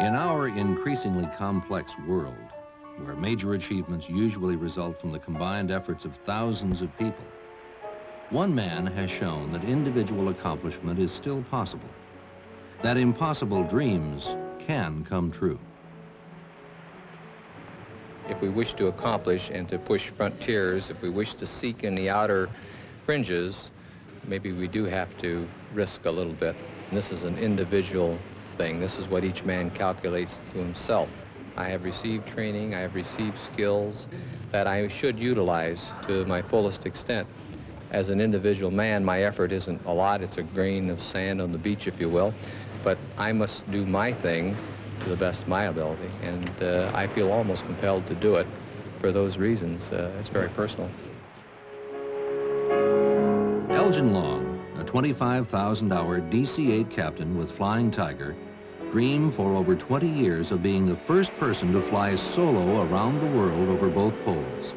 In our increasingly complex world, where major achievements usually result from the combined efforts of thousands of people, one man has shown that individual accomplishment is still possible, that impossible dreams can come true. If we wish to accomplish and to push frontiers, if we wish to seek in the outer fringes, maybe we do have to risk a little bit. And this is an individual thing. This is what each man calculates to himself. I have received training, I have received skills that I should utilize to my fullest extent. As an individual man, my effort isn't a lot. It's a grain of sand on the beach, if you will. But I must do my thing to the best of my ability, and I feel almost compelled to do it for those reasons. It's very personal. Elgin Long, a 25,000-hour DC-8 captain with Flying Tiger, dreamed for over 20 years of being the first person to fly solo around the world over both poles.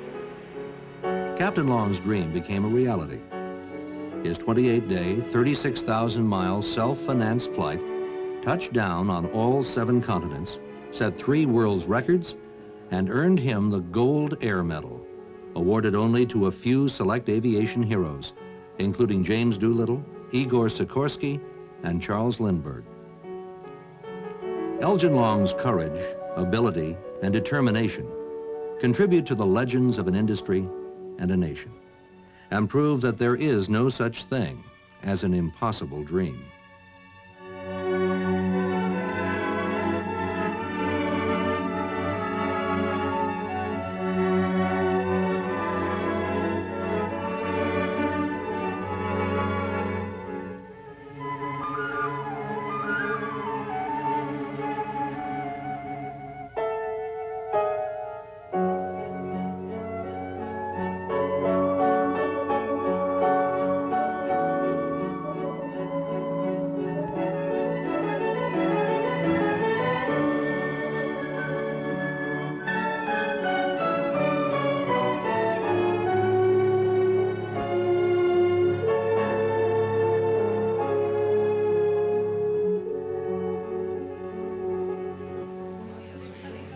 Captain Long's dream became a reality. His 28-day, 36,000-mile self-financed flight touched down on all 7 continents, set 3 world's records, and earned him the Gold Air Medal, awarded only to a few select aviation heroes, including James Doolittle, Igor Sikorsky, and Charles Lindbergh. Elgin Long's courage, ability, and determination contribute to the legends of an industry and a nation, and prove that there is no such thing as an impossible dream.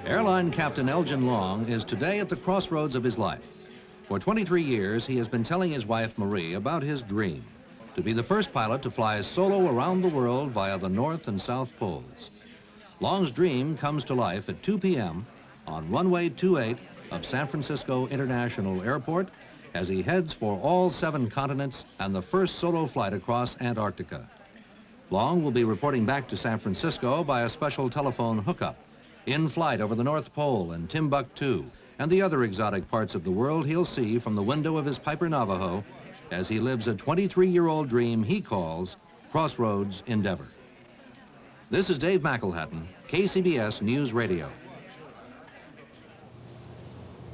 Airline Captain Elgin Long is today at the crossroads of his life. For 23 years, he has been telling his wife, Marie, about his dream, to be the first pilot to fly solo around the world via the North and South Poles. Long's dream comes to life at 2 p.m. on runway 28 of San Francisco International Airport as he heads for all 7 continents and the first solo flight across Antarctica. Long will be reporting back to San Francisco by a special telephone hookup, in flight over the North Pole and Timbuktu and the other exotic parts of the world he'll see from the window of his Piper Navajo as he lives a 23-year-old dream he calls Crossroads Endeavor. This is Dave McElhatton, KCBS News Radio.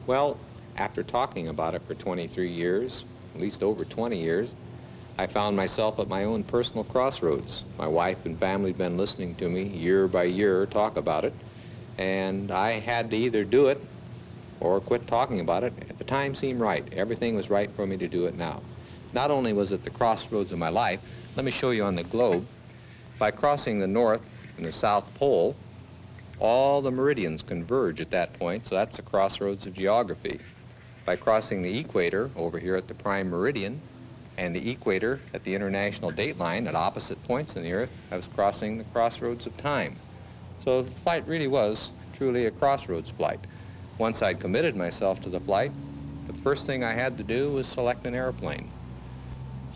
Well, after talking about it for 23 years, at least over 20 years, I found myself at my own personal crossroads. My wife and family had been listening to me year by year talk about it, and I had to either do it or quit talking about it. At the time seemed right. Everything was right for me to do it now. Not only was it the crossroads of my life, let me show you on the globe. By crossing the North and the South Pole, all the meridians converge at that point, so that's the crossroads of geography. By crossing the equator over here at the prime meridian and the equator at the international date line at opposite points in the Earth, I was crossing the crossroads of time. So the flight really was truly a crossroads flight. Once I'd committed myself to the flight, the first thing I had to do was select an airplane.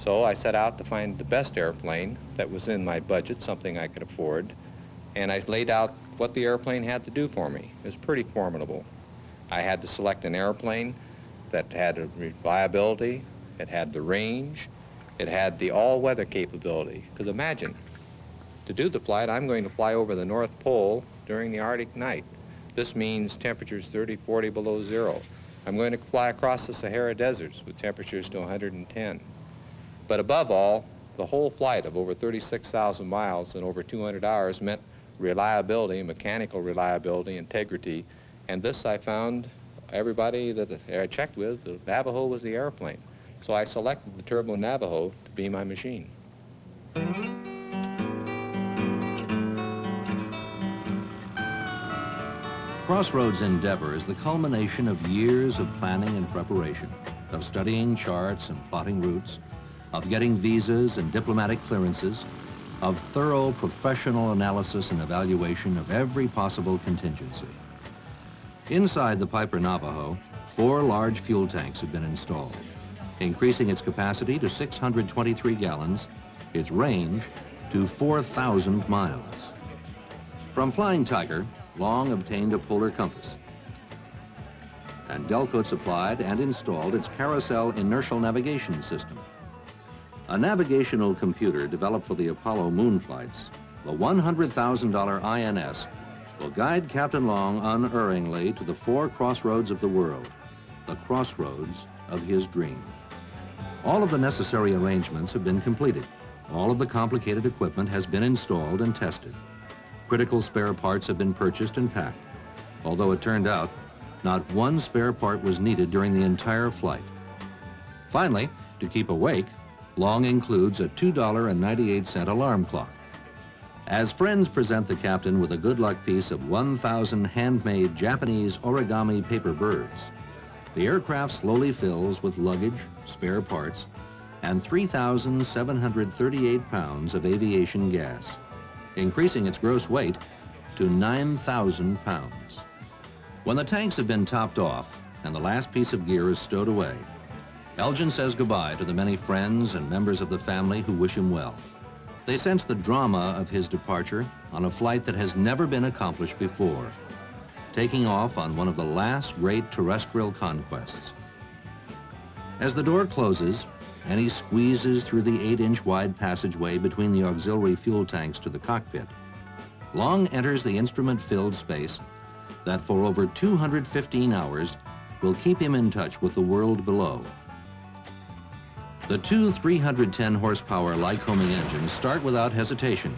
So I set out to find the best airplane that was in my budget, something I could afford, and I laid out what the airplane had to do for me. It was pretty formidable. I had to select an airplane that had a reliability, it had the range, it had the all-weather capability. Because imagine, to do the flight, I'm going to fly over the North Pole during the Arctic night. This means temperatures 30, 40 below zero. I'm going to fly across the Sahara deserts with temperatures to 110. But above all, the whole flight of over 36,000 miles and over 200 hours meant reliability, mechanical reliability, integrity. And this I found everybody that I checked with, the Navajo was the airplane. So I selected the Turbo Navajo to be my machine. Crossroads endeavor is the culmination of years of planning and preparation, of studying charts and plotting routes, of getting visas and diplomatic clearances, of thorough professional analysis and evaluation of every possible contingency. Inside the Piper Navajo, 4 large fuel tanks have been installed, increasing its capacity to 623 gallons, its range to 4,000 miles. From Flying Tiger, Long obtained a polar compass, and Delcoat supplied and installed its carousel inertial navigation system. A navigational computer developed for the Apollo moon flights, the $100,000 INS will guide Captain Long unerringly to the 4 crossroads of the world, the crossroads of his dream. All of the necessary arrangements have been completed. All of the complicated equipment has been installed and tested. Critical spare parts have been purchased and packed, although it turned out not one spare part was needed during the entire flight. Finally, to keep awake, Long includes a $2.98 alarm clock. As friends present the captain with a good luck piece of 1,000 handmade Japanese origami paper birds, the aircraft slowly fills with luggage, spare parts, and 3,738 pounds of aviation gas, increasing its gross weight to 9,000 pounds. When the tanks have been topped off and the last piece of gear is stowed away, Elgin says goodbye to the many friends and members of the family who wish him well. They sense the drama of his departure on a flight that has never been accomplished before, taking off on one of the last great terrestrial conquests. As the door closes and he squeezes through the 8-inch wide passageway between the auxiliary fuel tanks to the cockpit, Long enters the instrument-filled space that for over 215 hours will keep him in touch with the world below. The 2 310-horsepower Lycoming engines start without hesitation.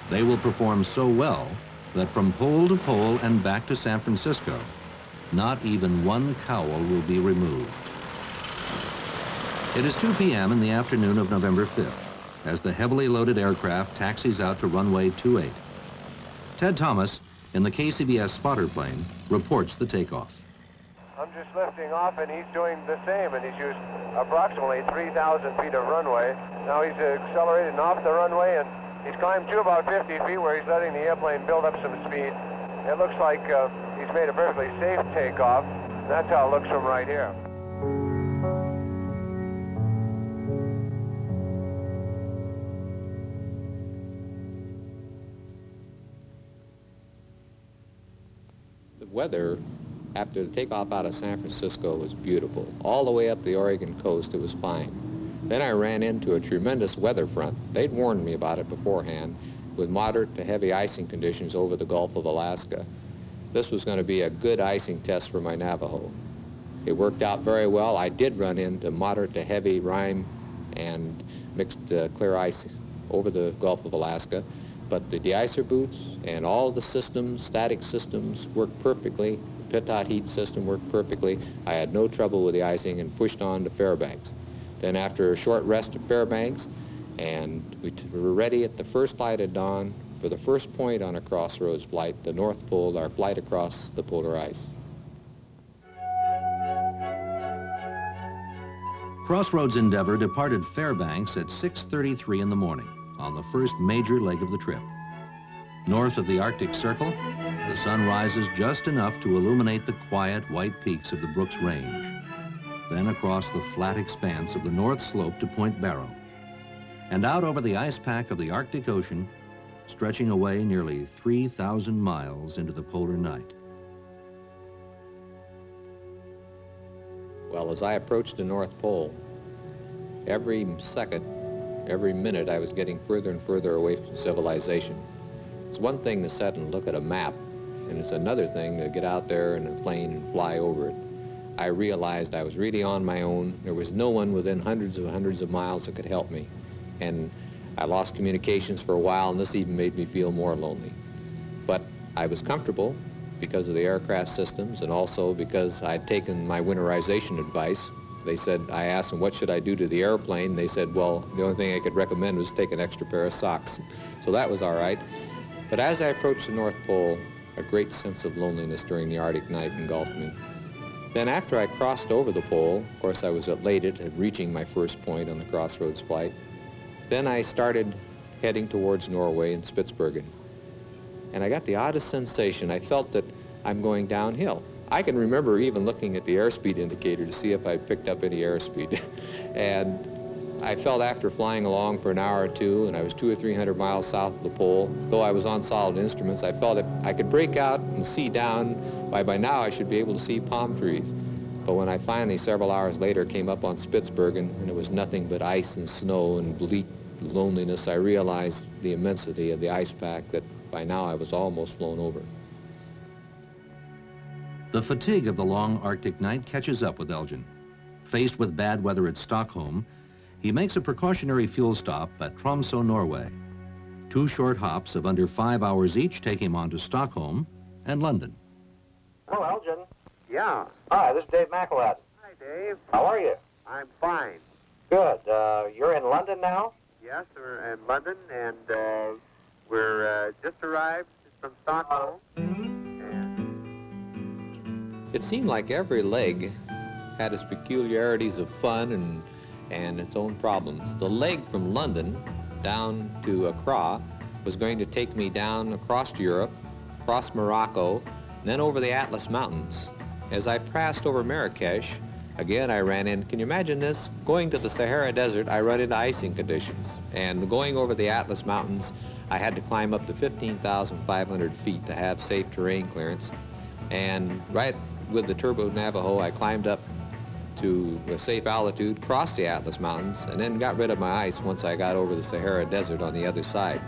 They will perform so well that from pole to pole and back to San Francisco, not even one cowl will be removed. It is 2 p.m. in the afternoon of November 5th as the heavily loaded aircraft taxis out to runway 28. Ted Thomas, in the KCBS spotter plane, reports the takeoff. I'm just lifting off, and he's doing the same, and he's used approximately 3,000 feet of runway. Now he's accelerated off the runway, and he's climbed to about 50 feet where he's letting the airplane build up some speed. It looks like he's made a perfectly safe takeoff. That's how it looks from right here. The weather after the takeoff out of San Francisco was beautiful. All the way up the Oregon coast, it was fine. Then I ran into a tremendous weather front. They'd warned me about it beforehand, with moderate to heavy icing conditions over the Gulf of Alaska. This was going to be a good icing test for my Navajo. It worked out very well. I did run into moderate to heavy rime and mixed clear ice over the Gulf of Alaska, but the de-icer boots and all the systems, static systems, worked perfectly. Pitot heat system worked perfectly. I had no trouble with the icing and pushed on to Fairbanks. Then after a short rest at Fairbanks, and we were ready at the first light at dawn for the first point on a crossroads flight, the North Pole, our flight across the polar ice. Crossroads Endeavour departed Fairbanks at 6:33 in the morning on the first major leg of the trip. North of the Arctic Circle, the sun rises just enough to illuminate the quiet white peaks of the Brooks Range, then across the flat expanse of the North Slope to Point Barrow, and out over the ice pack of the Arctic Ocean, stretching away nearly 3,000 miles into the polar night. Well, as I approached the North Pole, every second, every minute, I was getting further and further away from civilization. It's one thing to sit and look at a map, and it's another thing to get out there in a plane and fly over it. I realized I was really on my own. There was no one within hundreds of miles that could help me. And I lost communications for a while, and this even made me feel more lonely. But I was comfortable because of the aircraft systems, and also because I'd taken my winterization advice. They said, I asked them, what should I do to the airplane? They said, well, the only thing I could recommend was take an extra pair of socks. So that was all right. But as I approached the North Pole, a great sense of loneliness during the Arctic night engulfed me. Then after I crossed over the pole, of course I was elated at reaching my first point on the Crossroads flight, then I started heading towards Norway and Spitsbergen. And I got the oddest sensation. I felt that I'm going downhill. I can remember even looking at the airspeed indicator to see if I picked up any airspeed. And I felt after flying along for an hour or two, and I was 200 or 300 miles south of the pole, though I was on solid instruments, I felt if I could break out and see down, by now I should be able to see palm trees. But when I finally, several hours later, came up on Spitsbergen, and it was nothing but ice and snow and bleak loneliness, I realized the immensity of the ice pack that by now I was almost flown over. The fatigue of the long Arctic night catches up with Elgin. Faced with bad weather at Stockholm, he makes a precautionary fuel stop at Tromsø, Norway. 2 short hops of under 5 hours each take him on to Stockholm and London. Hello, Elgin. Yeah. Hi, this is Dave McElhat. Hi, Dave. How are you? I'm fine. Good. You're in London now? Yes, we're in London, and we're just arrived from Stockholm. It seemed like every leg had its peculiarities of fun and its own problems. The leg from London down to Accra was going to take me down across Europe, across Morocco, and then over the Atlas Mountains. As I passed over Marrakesh, again I ran in, can you imagine this? Going to the Sahara Desert, I run into icing conditions. And going over the Atlas Mountains, I had to climb up to 15,500 feet to have safe terrain clearance. And right with the Turbo Navajo, I climbed up to a safe altitude, crossed the Atlas Mountains, and then got rid of my ice once I got over the Sahara Desert on the other side.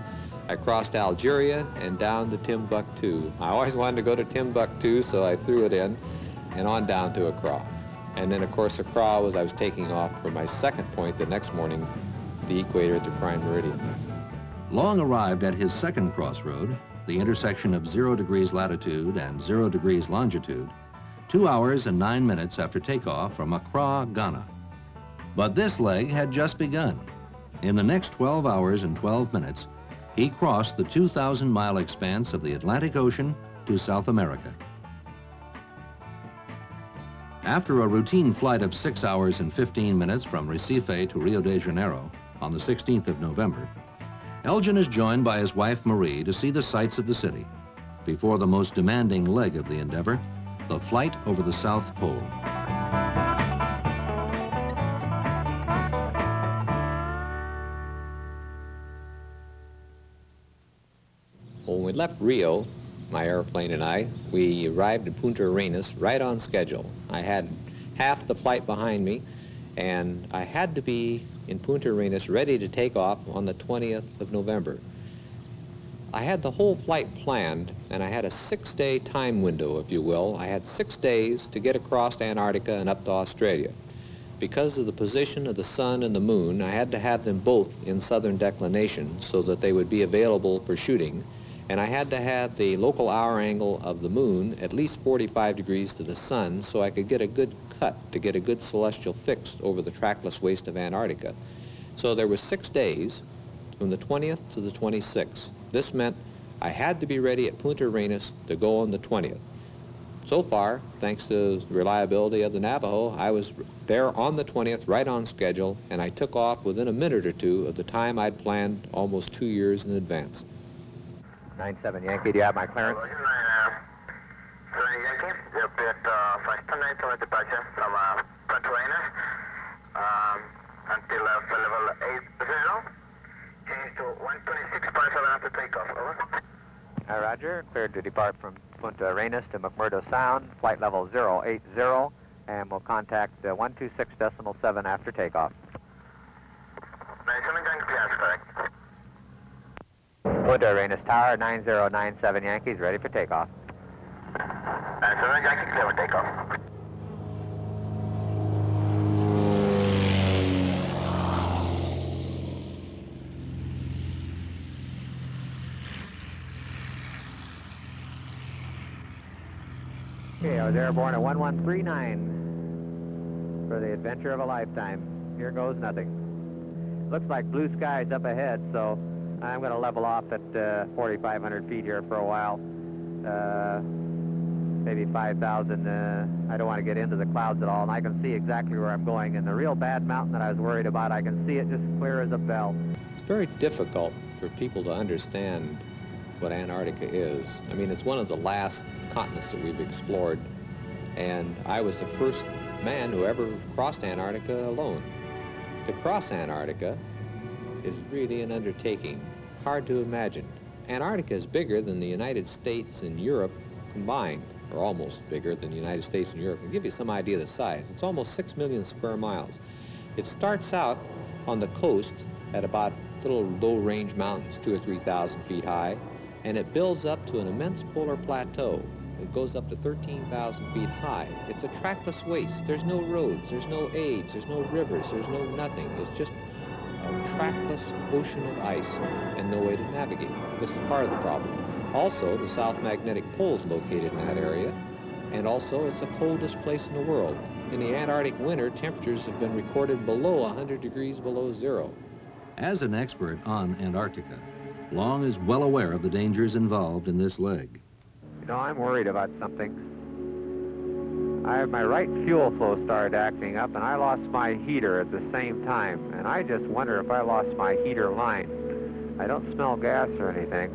I crossed Algeria and down to Timbuktu. I always wanted to go to Timbuktu, so I threw it in and on down to Accra. And then, of course, Accra was I was taking off for my second point the next morning, the equator at the prime meridian. Long arrived at his second crossroad, the intersection of 0 degrees latitude and 0 degrees longitude, 2 hours and 9 minutes after takeoff from Accra, Ghana. But this leg had just begun. In the next 12 hours and 12 minutes, he crossed the 2,000-mile expanse of the Atlantic Ocean to South America. After a routine flight of 6 hours and 15 minutes from Recife to Rio de Janeiro on the 16th of November, Elgin is joined by his wife Marie to see the sights of the city before the most demanding leg of the endeavor, the flight over the South Pole. When we left Rio, my airplane and I, we arrived at Punta Arenas right on schedule. I had half the flight behind me, and I had to be in Punta Arenas ready to take off on the 20th of November. I had the whole flight planned, and I had a 6-day time window, if you will. I had 6 days to get across Antarctica and up to Australia. Because of the position of the sun and the moon, I had to have them both in southern declination so that they would be available for shooting. And I had to have the local hour angle of the moon at least 45 degrees to the sun so I could get a good cut to get a good celestial fix over the trackless waste of Antarctica. So there were 6 days from the 20th to the 26th. This meant I had to be ready at Punta Arenas to go on the 20th. So far, thanks to the reliability of the Navajo, I was there on the 20th, right on schedule, and I took off within a minute or two of the time I'd planned almost 2 years in advance. 97 Yankee, do you have my clearance? 7 Yankee, you'll be at 529 departure from Punta Arenas until level 80. Change to 126.7 after takeoff, over. Roger, cleared to depart from Punta Arenas to McMurdo Sound, flight level 080, and we'll contact 126.7 after takeoff. 97 Yankee, yes, correct. Punta Arenas Tower, 9097 Yankees, ready for takeoff. 97 Yankee, clear for takeoff. Okay, I was airborne at 1139 for the adventure of a lifetime. Here goes nothing. Looks like blue skies up ahead, so I'm going to level off at 4,500 feet here for a while. maybe 5,000. I don't want to get into the clouds at all, and I can see exactly where I'm going. And the real bad mountain that I was worried about, I can see it just clear as a bell. It's very difficult for people to understand what Antarctica is. I mean, it's one of the last continents that we've explored, and I was the first man who ever crossed Antarctica alone. To cross Antarctica is really an undertaking, hard to imagine. Antarctica is bigger than the United States and Europe combined, or almost bigger than the United States and Europe. I'll give you some idea of the size. It's almost 6 million square miles. It starts out on the coast at about little low-range mountains, 2,000 or 3,000 feet high, and it builds up to an immense polar plateau. It goes up to 13,000 feet high. It's a trackless waste. There's no roads, there's no aids, there's no rivers, there's no nothing. It's just a trackless ocean of ice and no way to navigate. This is part of the problem. Also, the South Magnetic Pole is located in that area, and also it's the coldest place in the world. In the Antarctic winter, temperatures have been recorded below 100 degrees below zero. As an expert on Antarctica, Long is well aware of the dangers involved in this leg. You know, I'm worried about something. My right fuel flow started acting up, and I lost my heater at the same time. And I just wonder if I lost my heater line. I don't smell gas or anything,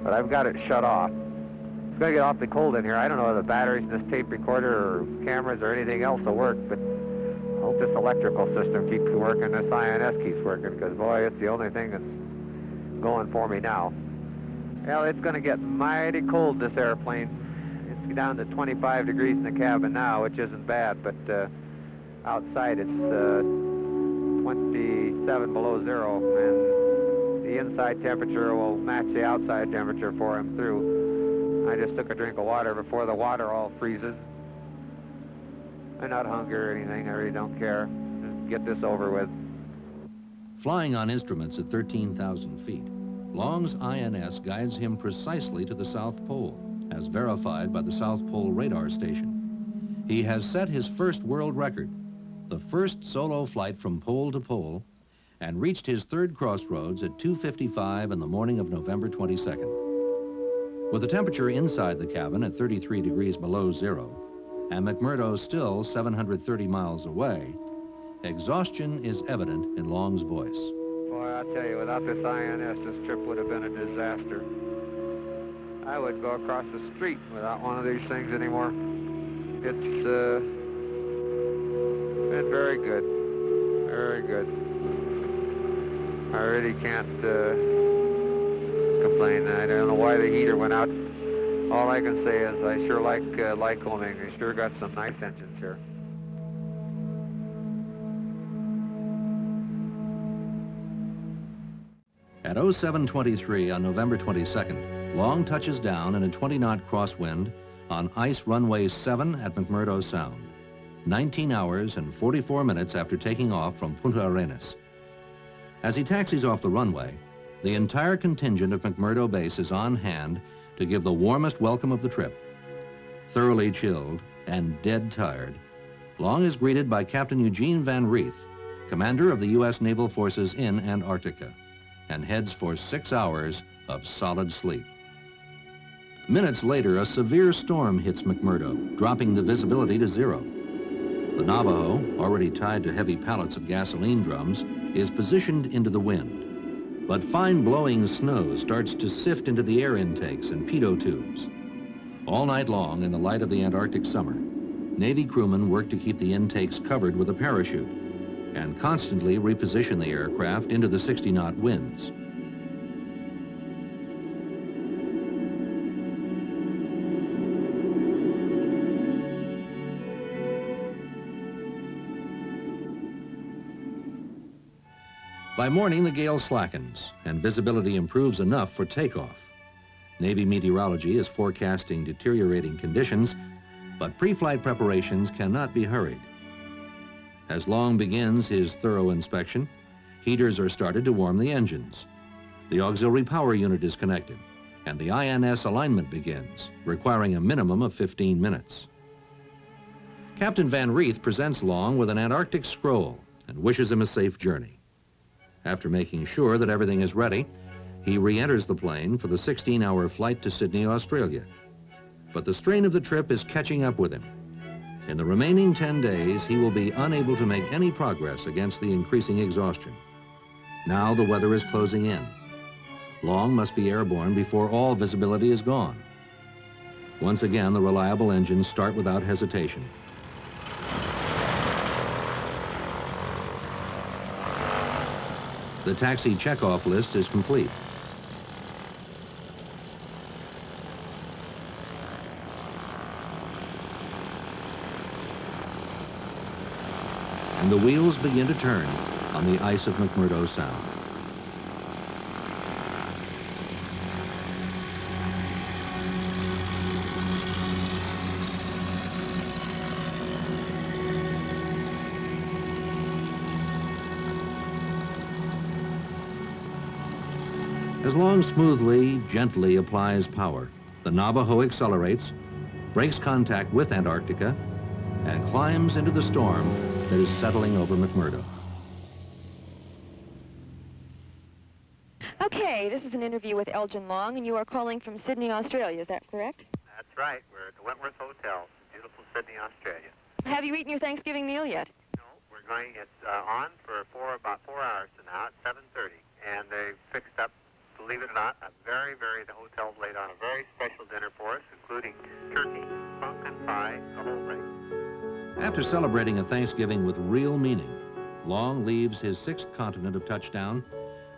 but I've got it shut off. It's going to get awfully cold in here. I don't know if the batteries in this tape recorder or cameras or anything else will work, but I hope this electrical system keeps working, this INS keeps working, because, boy, it's the only thing that's going for me now. Well, it's going to get mighty cold, this airplane. It's down to 25 degrees in the cabin now, which isn't bad, but outside it's 27 below zero, and the inside temperature will match the outside temperature for him through. I just took a drink of water before the water all freezes. I'm not hungry or anything, I really don't care. Just get this over with. Flying on instruments at 13,000 feet, Long's INS guides him precisely to the South Pole, as verified by the South Pole radar station. He has set his first world record, the first solo flight from pole to pole, and reached his third crossroads at 2:55 in the morning of November 22nd. With the temperature inside the cabin at 33 degrees below zero, and McMurdo still 730 miles away, exhaustion is evident in Long's voice. Boy, I'll tell you, without this INS, this trip would have been a disaster. I wouldn't go across the street without one of these things anymore. It's been very good, very good. I really can't complain. I don't know why the heater went out. All I can say is I sure like Lycoming. They sure got some nice engines here. At 07:23 on November 22nd, Long touches down in a 20-knot crosswind on ice runway 7 at McMurdo Sound, 19 hours and 44 minutes after taking off from Punta Arenas. As he taxis off the runway, the entire contingent of McMurdo Base is on hand to give the warmest welcome of the trip. Thoroughly chilled and dead tired, Long is greeted by Captain Eugene Van Reeth, commander of the U.S. Naval Forces in Antarctica, and heads for 6 hours of solid sleep. Minutes later, a severe storm hits McMurdo, dropping the visibility to zero. The Navajo, already tied to heavy pallets of gasoline drums, is positioned into the wind. But fine blowing snow starts to sift into the air intakes and pitot tubes. All night long, in the light of the Antarctic summer, Navy crewmen work to keep the intakes covered with a parachute and constantly reposition the aircraft into the 60-knot winds. By morning, the gale slackens and visibility improves enough for takeoff. Navy meteorology is forecasting deteriorating conditions, but pre-flight preparations cannot be hurried. As Long begins his thorough inspection, heaters are started to warm the engines. The auxiliary power unit is connected, and the INS alignment begins, requiring a minimum of 15 minutes. Captain Van Reeth presents Long with an Antarctic scroll and wishes him a safe journey. After making sure that everything is ready, he re-enters the plane for the 16-hour flight to Sydney, Australia. But the strain of the trip is catching up with him. In the remaining 10 days, he will be unable to make any progress against the increasing exhaustion. Now the weather is closing in. Long must be airborne before all visibility is gone. Once again, the reliable engines start without hesitation. The taxi checkoff list is complete. And the wheels begin to turn on the ice of McMurdo Sound. As Long smoothly, gently applies power, the Navajo accelerates, breaks contact with Antarctica, and climbs into the storm that is settling over McMurdo. Okay, this is an interview with Elgen Long, and you are calling from Sydney, Australia. Is that correct? That's right. We're at the Wentworth Hotel, beautiful Sydney, Australia. Have you eaten your Thanksgiving meal yet? No, we're going, it's on for about 4 hours from now at 7:30. And they fixed up, believe it or not, the hotel's laid on a very special dinner for us, including turkey, pumpkin pie, the whole thing. After celebrating a Thanksgiving with real meaning, Long leaves his 6th continent of touchdown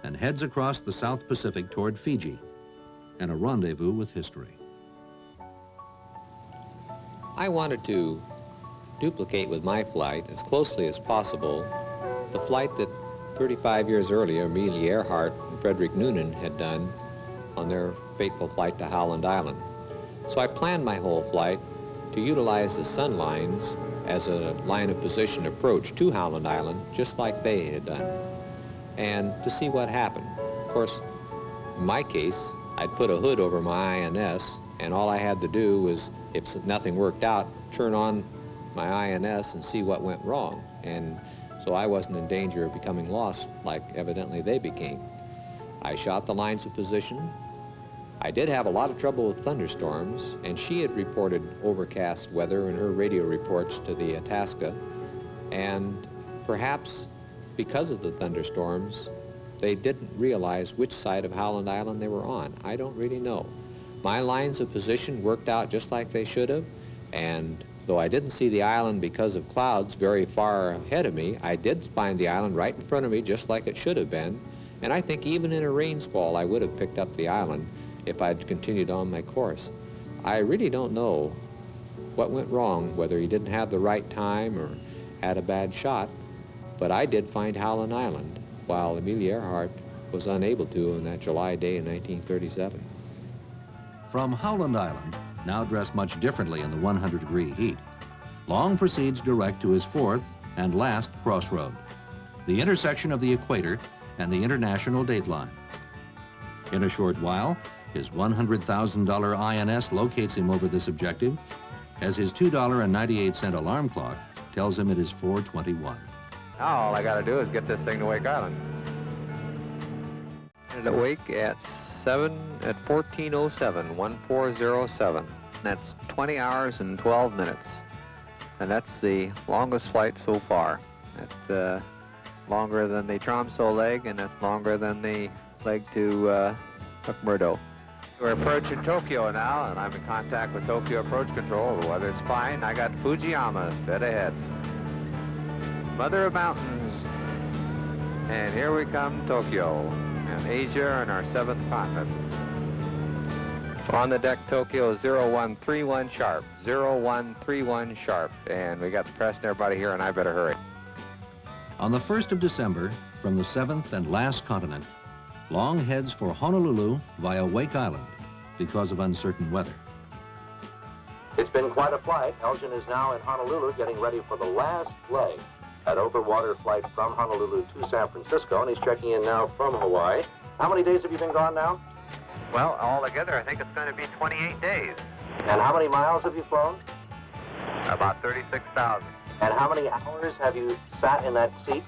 and heads across the South Pacific toward Fiji and a rendezvous with history. I wanted to duplicate with my flight as closely as possible the flight that 35 years earlier Amelia Earhart and Fred Noonan had done on their fateful flight to Howland Island. So I planned my whole flight to utilize the sun lines as a line of position approach to Howland Island, just like they had done, and to see what happened. Of course, in my case, I'd put a hood over my INS, and all I had to do was, if nothing worked out, turn on my INS and see what went wrong. And so I wasn't in danger of becoming lost like evidently they became. I shot the lines of position. I did have a lot of trouble with thunderstorms, and she had reported overcast weather in her radio reports to the Itasca, and perhaps because of the thunderstorms, they didn't realize which side of Howland Island they were on. I don't really know. My lines of position worked out just like they should have, and though I didn't see the island because of clouds very far ahead of me, I did find the island right in front of me just like it should have been, and I think even in a rain squall I would have picked up the island if I'd continued on my course. I really don't know what went wrong, whether he didn't have the right time or had a bad shot, but I did find Howland Island, while Amelia Earhart was unable to on that July day in 1937. From Howland Island, now dressed much differently in the 100-degree heat, Long proceeds direct to his 4th and last crossroad, the intersection of the equator and the international dateline. In a short while, his $100,000 INS locates him over this objective as his $2.98 alarm clock tells him it is 4:21. Now all I got to do is get this thing to Wake Island. And at Wake at 14:07, 1407. That's 20 hours and 12 minutes. And that's the longest flight so far. That's longer than the Tromsø leg, and that's longer than the leg to McMurdo. We're approaching Tokyo now, and I'm in contact with Tokyo Approach Control. The weather's fine. I got Fujiyama dead ahead. Mother of mountains. And here we come, Tokyo, and Asia and our 7th continent. On the deck, Tokyo 0131 sharp, 0131 sharp. And we got the press and everybody here, and I better hurry. On the 1st of December, from the 7th and last continent, Long heads for Honolulu via Wake Island because of uncertain weather. It's been quite a flight. Elgin is now in Honolulu getting ready for the last leg. That over-water flight from Honolulu to San Francisco, and he's checking in now from Hawaii. How many days have you been gone now? Well, altogether, I think it's going to be 28 days. And how many miles have you flown? About 36,000. And how many hours have you sat in that seat?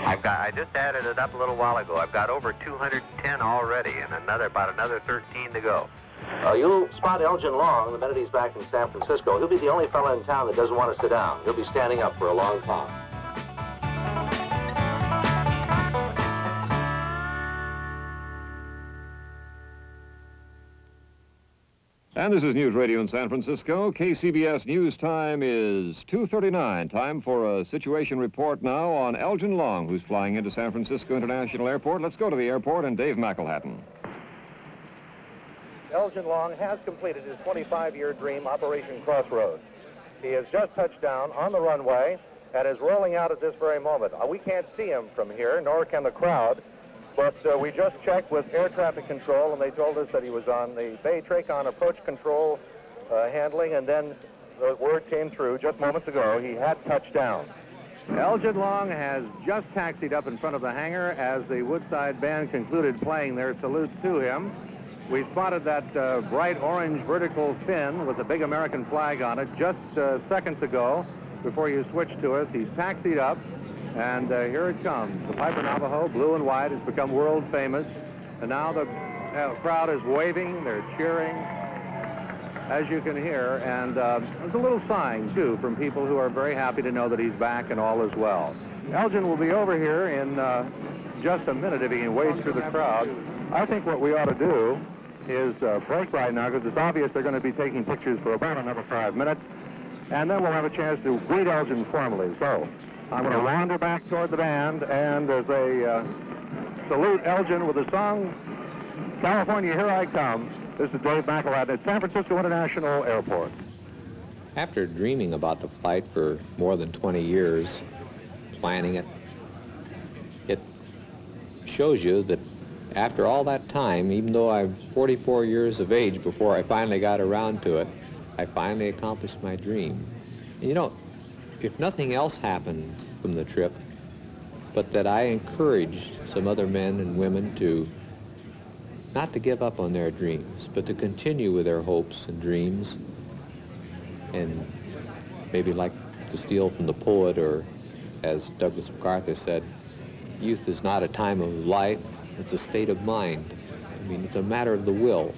I just added it up a little while ago. I've got over 210 already and about another 13 to go. You'll spot Elgin Long the minute he's back in San Francisco. He'll be the only fellow in town that doesn't want to sit down. He'll be standing up for a long time. And this is News Radio in San Francisco. KCBS News Time is 2:39. Time for a situation report now on Elgin Long, who's flying into San Francisco International Airport. Let's go to the airport and Dave McElhatton. Elgin Long has completed his 25-year dream, Operation Crossroads. He has just touched down on the runway and is rolling out at this very moment. We can't see him from here, nor can the crowd. But we just checked with air traffic control, and they told us that he was on the Bay Tracon approach control handling, and then the word came through just moments ago he had touched down. Elgin Long has just taxied up in front of the hangar as the Woodside Band concluded playing their salute to him. We spotted that bright orange vertical fin with the big American flag on it just seconds ago before you switched to us. He's taxied up. And here it comes. The Piper Navajo, blue and white, has become world famous. And now the crowd is waving, they're cheering, as you can hear. And there's a little sighing, too, from people who are very happy to know that he's back and all is well. Elgin will be over here in just a minute if he can wade through the crowd. I think what we ought to do is break right now, because it's obvious they're going to be taking pictures for about another 5 minutes. And then we'll have a chance to greet Elgin formally. So I'm going to wander back toward the band, and as they salute Elgin with the song, California, Here I Come. This is Dave McElhatton at San Francisco International Airport. After dreaming about the flight for more than 20 years, planning it, it shows you that after all that time, even though I'm 44 years of age before I finally got around to it, I finally accomplished my dream. And you know, if nothing else happened from the trip, but that I encouraged some other men and women to not to give up on their dreams, but to continue with their hopes and dreams, and maybe like to steal from the poet, or as Douglas MacArthur said, youth is not a time of life, it's a state of mind. I mean, it's a matter of the will.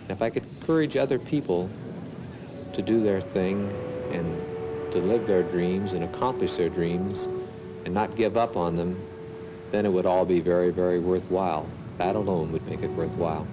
And if I could encourage other people to do their thing and to live their dreams and accomplish their dreams and not give up on them, then it would all be very, very worthwhile. That alone would make it worthwhile.